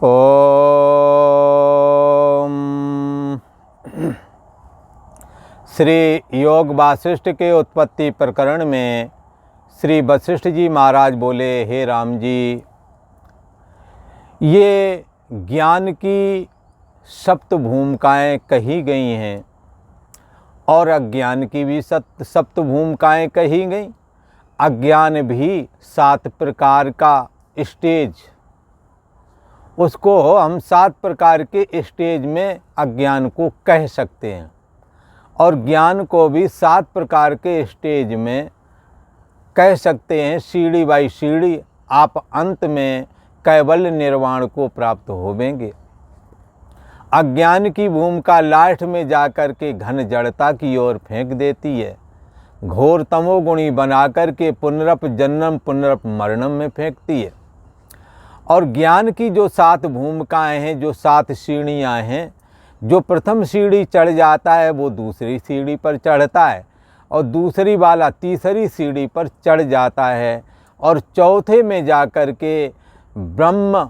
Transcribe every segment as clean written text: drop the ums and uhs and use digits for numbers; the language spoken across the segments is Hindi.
ओम। श्री योग वासिष्ठ के उत्पत्ति प्रकरण में श्री वशिष्ठ जी महाराज बोले, हे राम जी, ये ज्ञान की सप्त भूमिकाएँ कही गई हैं और अज्ञान की भी सप्त भूमिकाएँ कही गई। अज्ञान भी 7 प्रकार का स्टेज, उसको हम 7 प्रकार के स्टेज में अज्ञान को कह सकते हैं और ज्ञान को भी 7 प्रकार के स्टेज में कह सकते हैं। सीढ़ी बाई सीढ़ी आप अंत में कैवल्य निर्वाण को प्राप्त होवेंगे। अज्ञान की भूमिका लास्ट में जाकर के घन जड़ता की ओर फेंक देती है, घोर तमोगुणी बनाकर के पुनरप जन्म पुनरप मरणम में फेंकती है। और ज्ञान की जो 7 भूमिकाएं हैं, जो 7 सीढ़ियां हैं, जो प्रथम सीढ़ी चढ़ जाता है वो दूसरी सीढ़ी पर चढ़ता है और दूसरी वाला तीसरी सीढ़ी पर चढ़ जाता है और चौथे में जाकर के ब्रह्म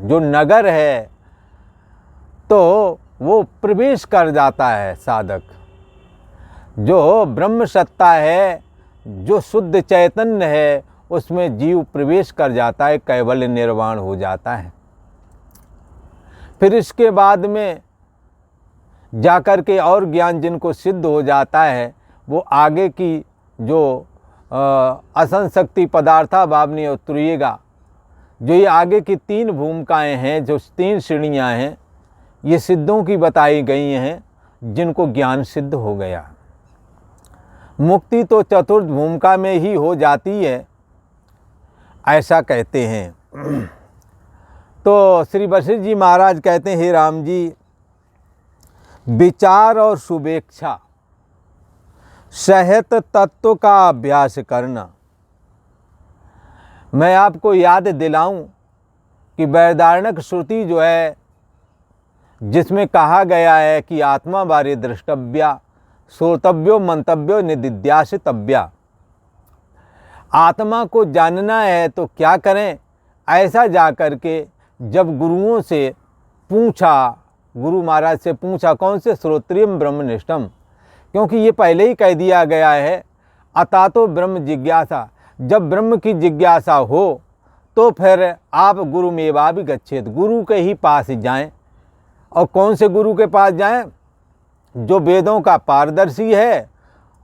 जो नगर है तो वो प्रवेश कर जाता है। साधक जो ब्रह्म सत्ता है, जो शुद्ध चैतन्य है, उसमें जीव प्रवेश कर जाता है, कैवल्य निर्वाण हो जाता है। फिर इसके बाद में जाकर के और ज्ञान जिनको सिद्ध हो जाता है वो आगे की जो असंशक्ति पदार्था भावनी और तुरीयगा, जो ये आगे की 3 भूमिकाएं हैं, जो 3 श्रेणियां हैं, ये सिद्धों की बताई गई हैं जिनको ज्ञान सिद्ध हो गया। मुक्ति तो चतुर्थ भूमिका में ही हो जाती है, ऐसा कहते हैं। तो श्री वशिष्ठ जी महाराज कहते हैं, हे राम जी, विचार और शुभेच्छा सहित तत्व का अभ्यास करना। मैं आपको याद दिलाऊं कि वैदारण्यक श्रुति जो है, जिसमें कहा गया है कि आत्मा बारे दृष्टव्या श्रोतव्यो मंतव्यो निदिध्यासितव्या, आत्मा को जानना है तो क्या करें। ऐसा जाकर के जब गुरुओं से पूछा, गुरु महाराज से पूछा, कौन से? श्रोत्रियम ब्रह्मनिष्ठम, क्योंकि ये पहले ही कह दिया गया है, अतातो ब्रह्म जिज्ञासा। जब ब्रह्म की जिज्ञासा हो तो फिर आप गुरु मेवा भी गच्छेत, गुरु के ही पास जाएं। और कौन से गुरु के पास जाएं? जो वेदों का पारदर्शी है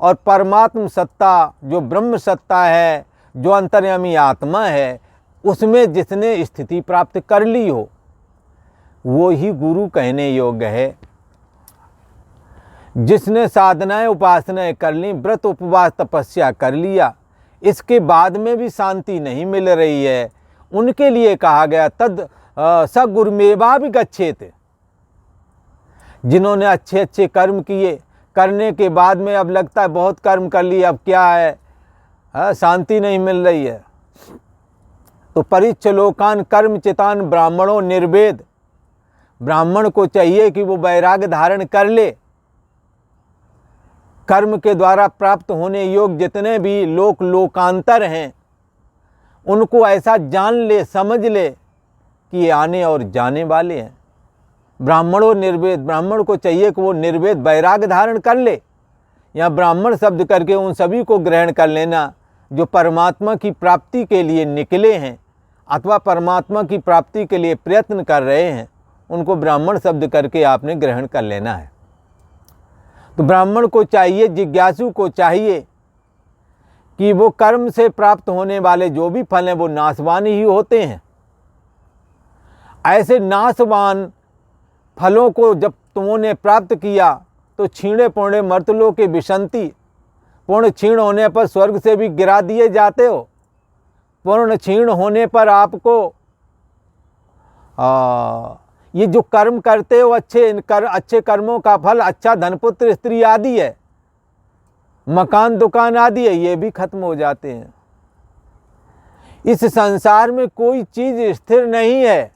और परमात्म सत्ता, जो ब्रह्म सत्ता है, जो अंतर्यामी आत्मा है, उसमें जिसने स्थिति प्राप्त कर ली हो, वो ही गुरु कहने योग्य है। जिसने साधनाएं उपासनाएं कर ली, व्रत उपवास तपस्या कर लिया, इसके बाद में भी शांति नहीं मिल रही है, उनके लिए कहा गया तद स गुरुमेवा भी गच्छेत। जिन्होंने अच्छे अच्छे कर्म किए, करने के बाद में अब लगता है बहुत कर्म कर लिए, अब क्या है, शांति नहीं मिल रही है, तो परिच्छ लोकान कर्म चितान ब्राह्मणों निर्वेद। ब्राह्मण को चाहिए कि वो वैराग्य धारण कर ले। कर्म के द्वारा प्राप्त होने योग्य जितने भी लोकांतर हैं, उनको ऐसा जान ले, समझ ले कि ये आने और जाने वाले हैं। ब्राह्मणों निर्वेद, ब्राह्मण को चाहिए कि वो निर्वेद वैराग्य धारण कर ले। या ब्राह्मण शब्द करके उन सभी को ग्रहण कर लेना जो परमात्मा की प्राप्ति के लिए निकले हैं अथवा परमात्मा की प्राप्ति के लिए प्रयत्न कर रहे हैं, उनको ब्राह्मण शब्द करके आपने ग्रहण कर लेना है। तो ब्राह्मण को चाहिए, जिज्ञासु को चाहिए कि वो कर्म से प्राप्त होने वाले जो भी फल हैं वो नाशवान ही होते हैं। ऐसे नाशवान फलों को जब तुमने प्राप्त किया तो छीणे पूर्णे मर्तलों के विशंति, पूर्ण क्षीण होने पर स्वर्ग से भी गिरा दिए जाते हो। पूर्ण क्षीण होने पर आपको ये जो कर्म करते हो, अच्छे कर्मों का फल अच्छा धनपुत्र स्त्री आदि है, मकान दुकान आदि है, ये भी खत्म हो जाते हैं। इस संसार में कोई चीज़ स्थिर नहीं है,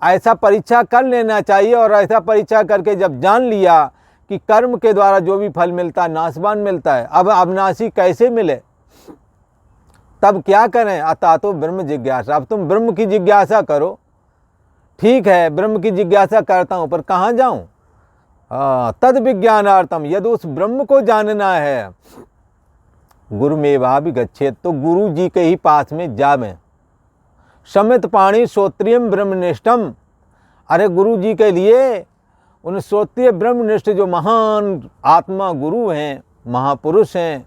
ऐसा परीक्षा कर लेना चाहिए। और ऐसा परीक्षा करके जब जान लिया कि कर्म के द्वारा जो भी फल मिलता है नाशवान मिलता है, अब अविनाशी कैसे मिले, तब क्या करें? अता तो ब्रह्म जिज्ञासा। अब तुम ब्रह्म की जिज्ञासा करो, ठीक है ब्रह्म की जिज्ञासा करता हूँ, पर कहाँ जाऊँ? तद विज्ञानार्थम, यदि उस ब्रह्म को जानना है, गुरुमेवाभिगच्छेत्, तो गुरु जी के ही पास में जावें। समित पाणी श्रोत्रियम ब्रह्मनिष्ठम, अरे गुरु जी के लिए उन श्रोत्रिय ब्रह्मनिष्ठ जो महान आत्मा गुरु हैं, महापुरुष हैं,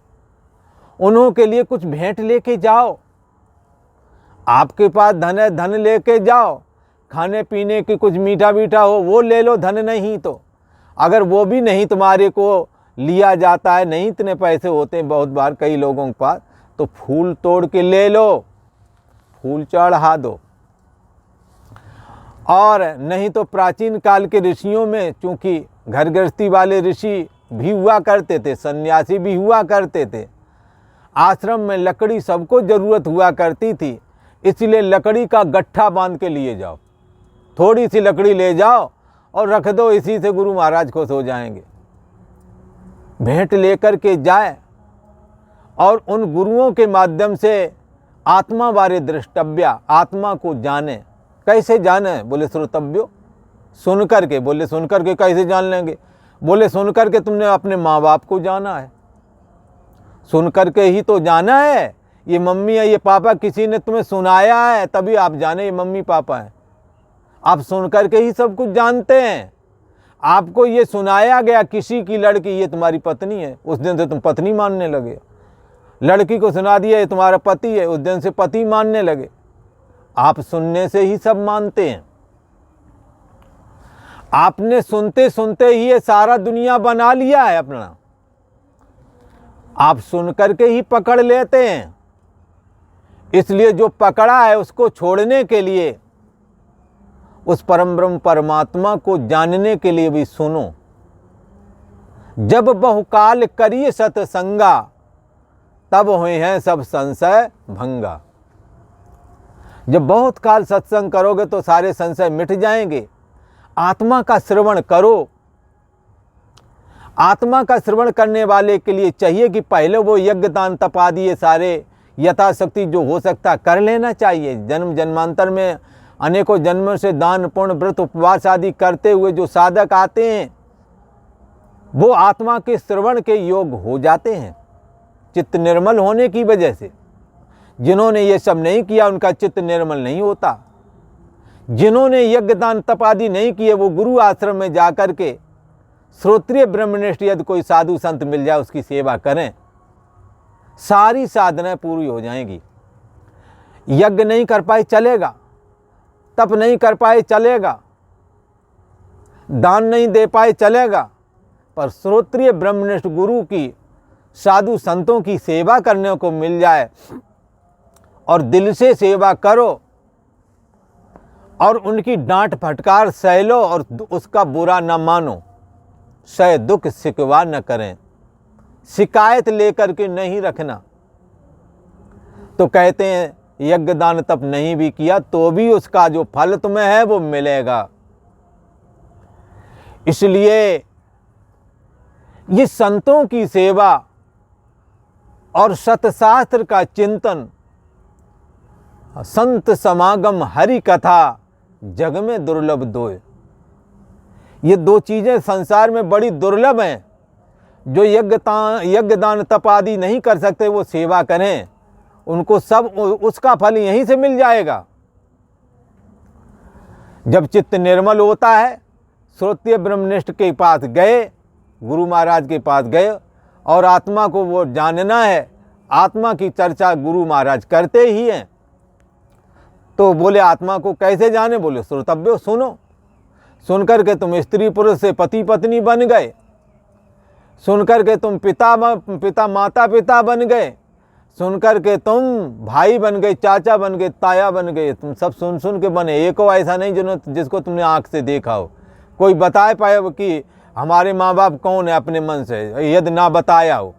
उन्हों के लिए कुछ भेंट लेके जाओ। आपके पास धन है, धन लेके जाओ। खाने पीने की कुछ मीठा मीठा हो वो ले लो, धन नहीं तो। अगर वो भी नहीं तुम्हारे को लिया जाता है, नहीं इतने पैसे होते हैं बहुत बार कई लोगों के पास, तो फूल तोड़ के ले लो, फूल चढ़ा दो। और नहीं तो प्राचीन काल के ऋषियों में, चूंकि घर गृहस्थी वाले ऋषि भी हुआ करते थे, सन्यासी भी हुआ करते थे, आश्रम में लकड़ी सबको ज़रूरत हुआ करती थी, इसलिए लकड़ी का गट्ठा बांध के लिए जाओ। थोड़ी सी लकड़ी ले जाओ और रख दो, इसी से गुरु महाराज खुश हो जाएंगे। भेंट लेकर के जाए और उन गुरुओं के माध्यम से आत्मा बारे दृष्टव्या, आत्मा को जाने। कैसे जाने? बोले श्रोतव्यो, सुन करके। बोले सुन करके कैसे जान लेंगे? बोले सुन करके तुमने अपने माँ बाप को जाना है, सुन करके ही तो जाना है। ये मम्मी है, ये पापा, किसी ने तुम्हें सुनाया है तभी आप जाने ये मम्मी पापा हैं। आप सुन करके ही सब कुछ जानते हैं। आपको ये सुनाया गया किसी की लड़की ये तुम्हारी पत्नी है, उस दिन से तुम पत्नी मानने लगे। लड़की को सुना दिया ये तुम्हारा पति है, उस दिन से पति मानने लगे। आप सुनने से ही सब मानते हैं। आपने सुनते सुनते ही ये सारा दुनिया बना लिया है अपना। आप सुन करके ही पकड़ लेते हैं। इसलिए जो पकड़ा है उसको छोड़ने के लिए, उस परम ब्रह्म परमात्मा को जानने के लिए भी सुनो। जब बहुकाल करिए सत्संगा, तब हुए हैं सब संशय भंगा। जब बहुत काल सत्संग करोगे तो सारे संशय मिट जाएंगे। आत्मा का श्रवण करो। आत्मा का श्रवण करने वाले के लिए चाहिए कि पहले वो यज्ञ दान तप आदि ये सारे यथाशक्ति जो हो सकता कर लेना चाहिए। जन्म जन्मांतर में अनेकों जन्मों से दान पुण्य व्रत उपवास आदि करते हुए जो साधक आते हैं, वो आत्मा के श्रवण के योग हो जाते हैं चित्त निर्मल होने की वजह से। जिन्होंने ये सब नहीं किया उनका चित्त निर्मल नहीं होता। जिन्होंने यज्ञ दान तप आदि नहीं किए वो गुरु आश्रम में जाकर के श्रोत्रिय ब्रह्मनिष्ठ यदि कोई साधु संत मिल जाए उसकी सेवा करें, सारी साधनाएं पूरी हो जाएंगी। यज्ञ नहीं कर पाए चलेगा, तप नहीं कर पाए चलेगा, दान नहीं दे पाए चलेगा, पर श्रोत्रिय ब्रह्मनिष्ठ गुरु की साधु संतों की सेवा करने को मिल जाए और दिल से सेवा करो और उनकी डांट फटकार सह लो और उसका बुरा न मानो, सह दुख शिकवा न करें, शिकायत लेकर के नहीं रखना। तो कहते हैं यज्ञ दान तप नहीं भी किया तो भी उसका जो फल तुम्हें है वो मिलेगा। इसलिए ये संतों की सेवा और सतशास्त्र का चिंतन, संत समागम, हरि कथा जग में दुर्लभ दोय, ये दो चीजें संसार में बड़ी दुर्लभ हैं। जो यज्ञ दान तप आदि नहीं कर सकते वो सेवा करें, उनको सब उसका फल यहीं से मिल जाएगा। जब चित्त निर्मल होता है, श्रोत्रिय ब्रह्मनिष्ठ के पास गए, गुरु महाराज के पास गए और आत्मा को वो जानना है, आत्मा की चर्चा गुरु महाराज करते ही हैं। तो बोले आत्मा को कैसे जाने? बोले श्रोतव्यो, सुनो। सुन करके तुम स्त्री पुरुष से पति पत्नी बन गए, सुन करके तुम पिता माता पिता बन गए, सुन करके तुम भाई बन गए, चाचा बन गए, ताया बन गए, तुम सब सुन सुन के बने। एक हो ऐसा नहीं जिसको तुमने आंख से देखा हो। कोई बता पाए कि हमारे माँ बाप कौन है अपने मन से, यदि ना बताया हो।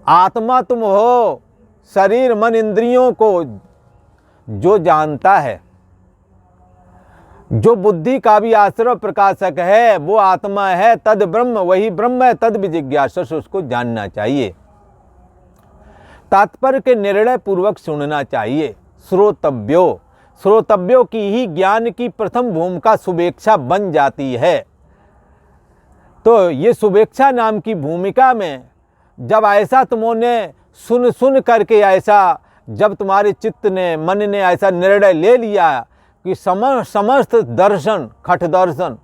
आत्मा तुम हो, शरीर मन इंद्रियों को जो जानता है, जो बुद्धि का भी आश्रय प्रकाशक है वो आत्मा है। तद ब्रह्म, वही ब्रह्म है। तद विजिज्ञासा, उसको जानना चाहिए, तात्पर्य के निर्णय पूर्वक सुनना चाहिए। श्रोतव्यो, श्रोतव्यों की ही ज्ञान की प्रथम भूमिका शुभेच्छा बन जाती है। तो ये शुभेच्छा नाम की भूमिका में जब ऐसा तुमने सुन सुन करके ऐसा, जब तुम्हारे चित्त ने, मन ने ऐसा निर्णय ले लिया कि समस्त दर्शन, खट दर्शन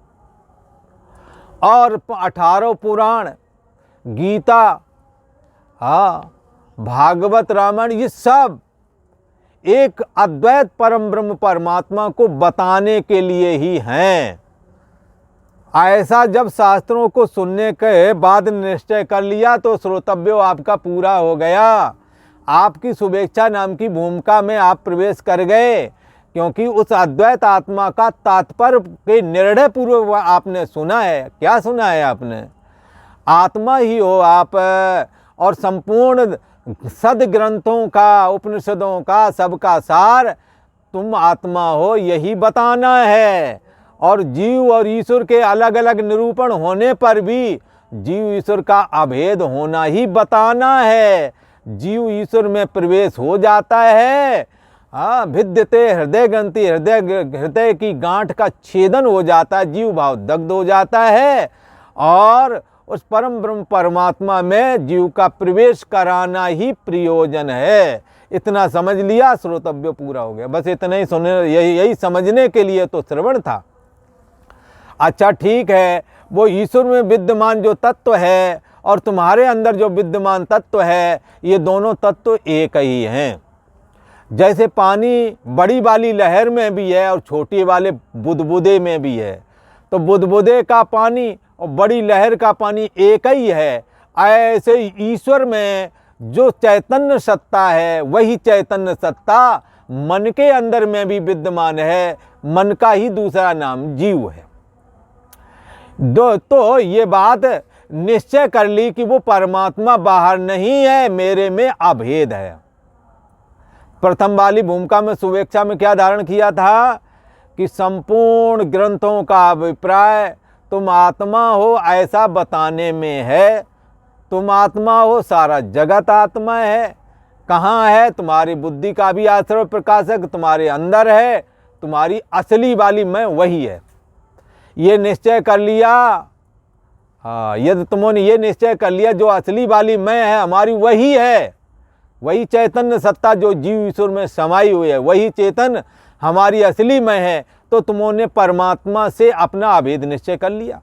और 18 पुराण, गीता, भागवत, रामायण, ये सब एक अद्वैत परम ब्रह्म परमात्मा को बताने के लिए ही हैं। ऐसा जब शास्त्रों को सुनने के बाद निश्चय कर लिया तो श्रोतव्य आपका पूरा हो गया। आपकी शुभेच्छा नाम की भूमिका में आप प्रवेश कर गए, क्योंकि उस अद्वैत आत्मा का तात्पर्य के निर्णय पूर्वक आपने सुना है। क्या सुना है आपने? आत्मा ही हो आप, और संपूर्ण सदग्रंथों का, उपनिषदों का, सबका सार तुम आत्मा हो, यही बताना है। और जीव और ईश्वर के अलग अलग निरूपण होने पर भी जीव ईश्वर का अभेद होना ही बताना है। जीव ईश्वर में प्रवेश हो जाता है, भिद्यते हृदय ग्रंथि, हृदय की गांठ का छेदन हो जाता है, जीव भाव दग्ध हो जाता है, और उस परम ब्रह्म परमात्मा में जीव का प्रवेश कराना ही प्रयोजन है। इतना समझ लिया, श्रोतव्य पूरा हो गया। बस इतना ही सुनने, यही समझने के लिए तो श्रवण था। अच्छा ठीक है, वो ईश्वर में विद्यमान जो तत्व है और तुम्हारे अंदर जो विद्यमान तत्व है, ये दोनों तत्व एक ही हैं। जैसे पानी बड़ी वाली लहर में भी है और छोटी वाले बुदबुदे में भी है, तो बुदबुदे का पानी और बड़ी लहर का पानी एक ही है। ऐसे ईश्वर में जो चैतन्य सत्ता है, वही चैतन्य सत्ता मन के अंदर में भी विद्यमान है। मन का ही दूसरा नाम जीव है। तो ये बात निश्चय कर ली कि वो परमात्मा बाहर नहीं है, मेरे में अभेद है। प्रथम वाली भूमिका में शुभेच्छा में क्या धारण किया था कि संपूर्ण ग्रंथों का अभिप्राय तुम आत्मा हो ऐसा बताने में है। तुम आत्मा हो, सारा जगत आत्मा है। कहाँ है? तुम्हारी बुद्धि का भी आश्रय प्रकाशक तुम्हारे अंदर है। तुम्हारी असली वाली मैं वही है, ये निश्चय कर लिया। यदि तुमने ये निश्चय कर लिया जो असली वाली मैं है हमारी वही है, वही चैतन्य सत्ता जो जीव ईश्वर में समाई हुई है, वही चेतन हमारी असली मैं है, तो तुमने परमात्मा से अपना अभेद निश्चय कर लिया।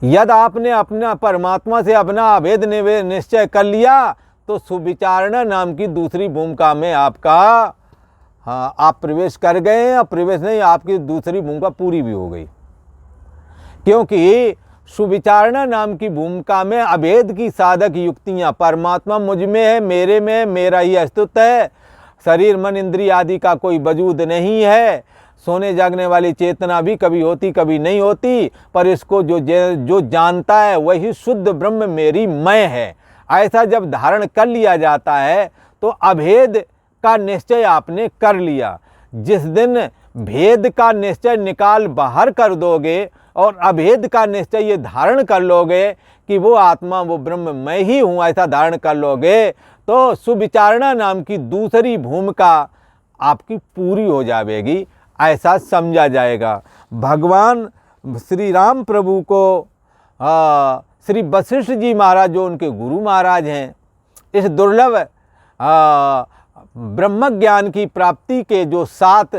यदि आपने अपना परमात्मा से अपना अभेद निश्चय कर लिया तो सुविचारणा नाम की दूसरी भूमिका में आपका आप प्रवेश कर गए हैं। और प्रवेश नहीं, आपकी दूसरी भूमिका पूरी भी हो गई, क्योंकि सुविचारणा नाम की भूमिका में अभेद की साधक युक्तियां, परमात्मा मुझ में है, मेरे में, मेरा ही अस्तित्व है, शरीर मन इंद्रिय आदि का कोई वजूद नहीं है, सोने जागने वाली चेतना भी कभी होती कभी नहीं होती, पर इसको जो जानता है वही शुद्ध ब्रह्म मेरी मैं है, ऐसा जब धारण कर लिया जाता है तो अभेद का निश्चय आपने कर लिया। जिस दिन भेद का निश्चय निकाल बाहर कर दोगे और अभेद का निश्चय ये धारण कर लोगे कि वो आत्मा, वो ब्रह्म मैं ही हूँ, ऐसा धारण कर लोगे तो सुविचारणा नाम की दूसरी भूमिका आपकी पूरी हो जाएगी, ऐसा समझा जाएगा। भगवान श्री राम प्रभु को श्री वशिष्ठ जी महाराज जो उनके गुरु महाराज हैं, इस दुर्लभ ब्रह्म ज्ञान की प्राप्ति के जो 7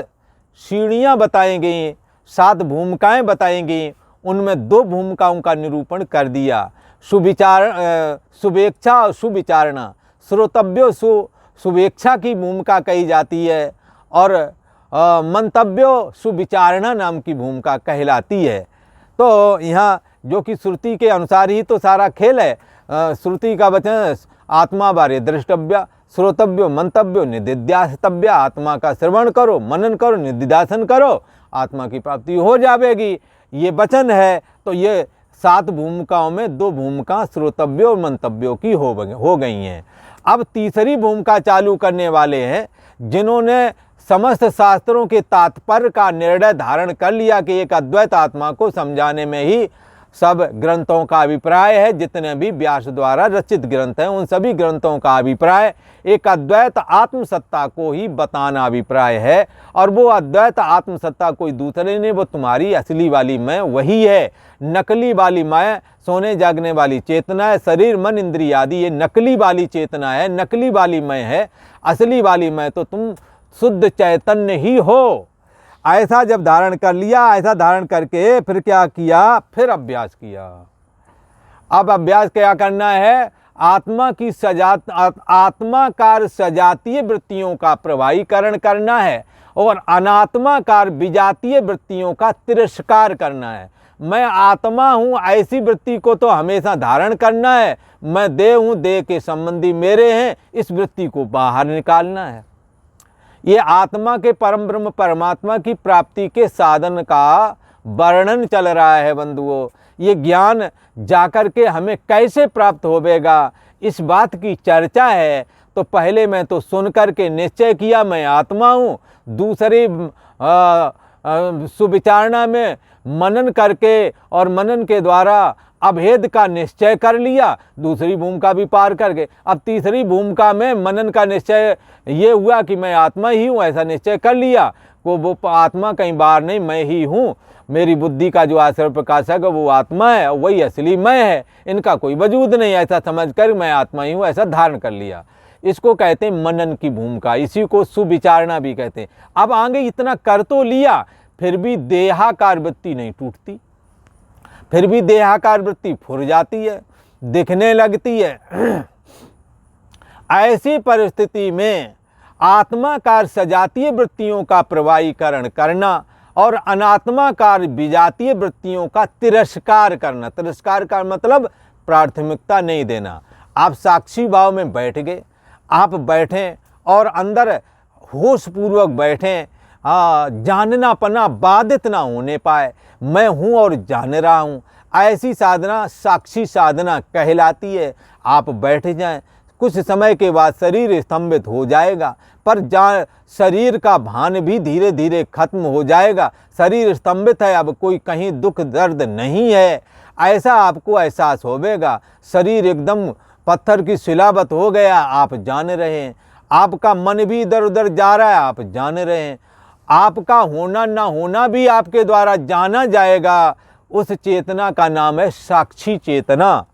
सीढ़ियाँ बताई गई, 7 भूमिकाएं बताई गई, उनमें 2 भूमिकाओं का निरूपण कर दिया। शुभेच्छा और सुविचारणा। श्रोतव्यो शुभेच्छा की भूमिका कही जाती है और मंतव्यो सुविचारणा नाम की भूमिका कहलाती है। तो यहाँ जो कि श्रुति के अनुसार ही तो सारा खेल है। श्रुति का वचन आत्मा बारे दृष्टव्य, श्रोतव्यो मंतव्यो निदिध्यास्तव्य। आत्मा का श्रवण करो, मनन करो, निदिध्यासन करो, आत्मा की प्राप्ति हो जाएगी, ये वचन है। तो ये 7 भूमिकाओं में 2 भूमिका श्रोतव्यो और मंतव्यों की हो गई हैं। अब तीसरी भूमिका चालू करने वाले हैं जिन्होंने समस्त शास्त्रों के तात्पर्य का निर्णय धारण कर लिया कि एक अद्वैत आत्मा को समझाने में ही सब ग्रंथों का अभिप्राय है, जितने भी व्यास द्वारा रचित ग्रंथ हैं उन सभी ग्रंथों का अभिप्राय एक अद्वैत आत्मसत्ता को ही बताना अभिप्राय है। और वो अद्वैत आत्मसत्ता कोई दूसरे नहीं, वो तुम्हारी असली वाली मैं वही है। नकली वाली मैं सोने जागने वाली चेतना है, शरीर मन इंद्रिय आदि ये नकली वाली चेतना है, नकली वाली मैं है। असली वाली मैं तो तुम शुद्ध चैतन्य ही हो। ऐसा जब धारण कर लिया, ऐसा धारण करके फिर क्या किया, फिर अभ्यास किया। अब अभ्यास क्या करना है, आत्माकार सजातीय वृत्तियों का प्रवाहीकरण करना है और अनात्माकार विजातीय वृत्तियों का तिरस्कार करना है। मैं आत्मा हूँ ऐसी वृत्ति को तो हमेशा धारण करना है, मैं देह हूँ, देह के संबंधी मेरे हैं, इस वृत्ति को बाहर निकालना है। ये आत्मा के परम ब्रह्म परमात्मा की प्राप्ति के साधन का वर्णन चल रहा है बंधुओं। ये ज्ञान जाकर के हमें कैसे प्राप्त होवेगा, इस बात की चर्चा है। तो पहले मैं तो सुन कर के निश्चय किया मैं आत्मा हूँ, दूसरी सुविचारणा में मनन करके और मनन के द्वारा अभेद का निश्चय कर लिया, दूसरी भूमिका भी पार करके अब तीसरी भूमिका में मनन का निश्चय ये हुआ कि मैं आत्मा ही हूँ, ऐसा निश्चय कर लिया को वो आत्मा कहीं बाहर नहीं, मैं ही हूँ। मेरी बुद्धि का जो आश्रय प्रकाशक है वो आत्मा है, वही असली मैं है, इनका कोई वजूद नहीं, ऐसा समझकर मैं आत्मा ही हूँ ऐसा धारण कर लिया। इसको कहते हैं मनन की भूमिका, इसी को सुविचारणा भी कहते हैं। अब आगे इतना कर तो लिया, फिर भी देहाकार वृत्ति नहीं टूटती, फिर भी देहाकार वृत्ति फुर जाती है, दिखने लगती है। ऐसी परिस्थिति में आत्माकार सजातीय वृत्तियों का प्रवाहीकरण करना और अनात्माकार विजातीय वृत्तियों का तिरस्कार करना। तिरस्कार का मतलब प्राथमिकता नहीं देना। आप साक्षी भाव में बैठ गए, आप बैठें और अंदर होशपूर्वक बैठें, जानना पना बाधित ना होने पाए, मैं हूँ और जान रहा हूँ, ऐसी साधना साक्षी साधना कहलाती है। आप बैठ जाएं, कुछ समय के बाद शरीर स्तंभित हो जाएगा, पर शरीर का भान भी धीरे धीरे खत्म हो जाएगा। शरीर स्तंभित है, अब कोई कहीं दुख दर्द नहीं है, ऐसा आपको एहसास होवेगा। शरीर एकदम पत्थर की शिलावत हो गया, आप जान रहे हैं। आपका मन भी इधर उधर जा रहा है, आप जान रहे हैं। आपका होना ना होना भी आपके द्वारा जाना जाएगा। उस चेतना का नाम है साक्षी चेतना।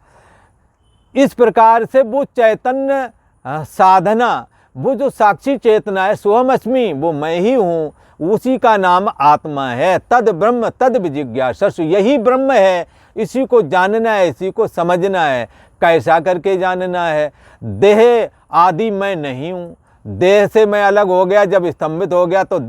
इस प्रकार से वो चैतन्य साधना, वो जो साक्षी चेतना है, सोहम अस्मि, वो मैं ही हूँ, उसी का नाम आत्मा है। तद ब्रह्म तद विजिज्ञासु, यही ब्रह्म है, इसी को जानना है, इसी को समझना है। कैसा करके जानना है, देह आदि मैं नहीं हूँ, देह से मैं अलग हो गया, जब स्तंभित हो गया तो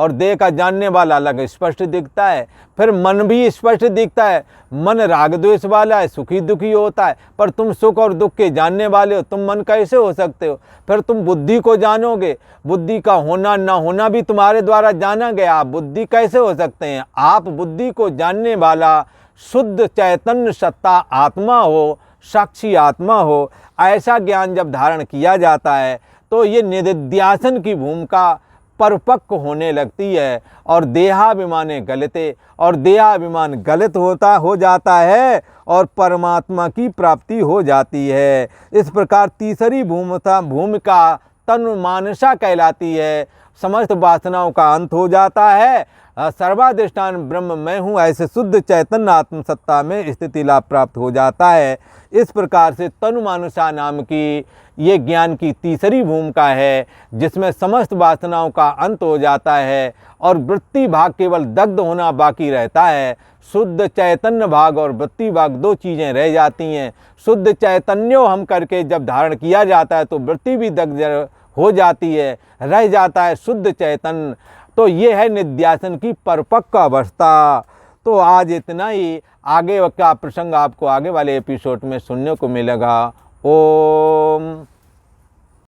देह का जानने वाला अलग स्पष्ट दिखता है। फिर मन भी स्पष्ट दिखता है, मन राग द्वेष वाला है, सुखी दुखी होता है, पर तुम सुख और दुख के जानने वाले हो, तुम मन कैसे हो सकते हो। फिर तुम बुद्धि को जानोगे, बुद्धि का होना ना होना भी तुम्हारे द्वारा जाना गया, आप बुद्धि कैसे हो सकते हैं। आप बुद्धि को जानने वाला शुद्ध चैतन्य सत्ता आत्मा हो, साक्षी आत्मा हो। ऐसा ज्ञान जब धारण किया जाता है तो ये निधिध्यासन की भूमिका परिपक्व होने लगती है और देहाभिमान गलते और देहाभिमान गलत हो जाता है और परमात्मा की प्राप्ति हो जाती है। इस प्रकार तीसरी भूमिका तनु मानसा कहलाती है। समस्त वासनाओं का अंत हो जाता है, सर्वाधिष्ठान ब्रह्म मैं हूँ, ऐसे शुद्ध चैतन्य आत्मसत्ता में स्थिति लाभ प्राप्त हो जाता है। इस प्रकार से तनुमानुषा नाम की ये ज्ञान की तीसरी भूमिका है, जिसमें समस्त वासनाओं का अंत हो जाता है और वृत्ति भाग केवल दग्ध होना बाकी रहता है। शुद्ध चैतन्य भाग और वृत्ति भाग दो चीज़ें रह जाती हैं। शुद्ध चैतन्यो हम करके जब धारण किया जाता है तो वृत्ति भी दग्ध हो जाती है, रह जाता है शुद्ध चैतन्य। तो ये है निध्यासन की परिपक्व अवस्था। तो आज इतना ही, आगे का प्रसंग आपको आगे वाले एपिसोड में सुनने को मिलेगा। ओम।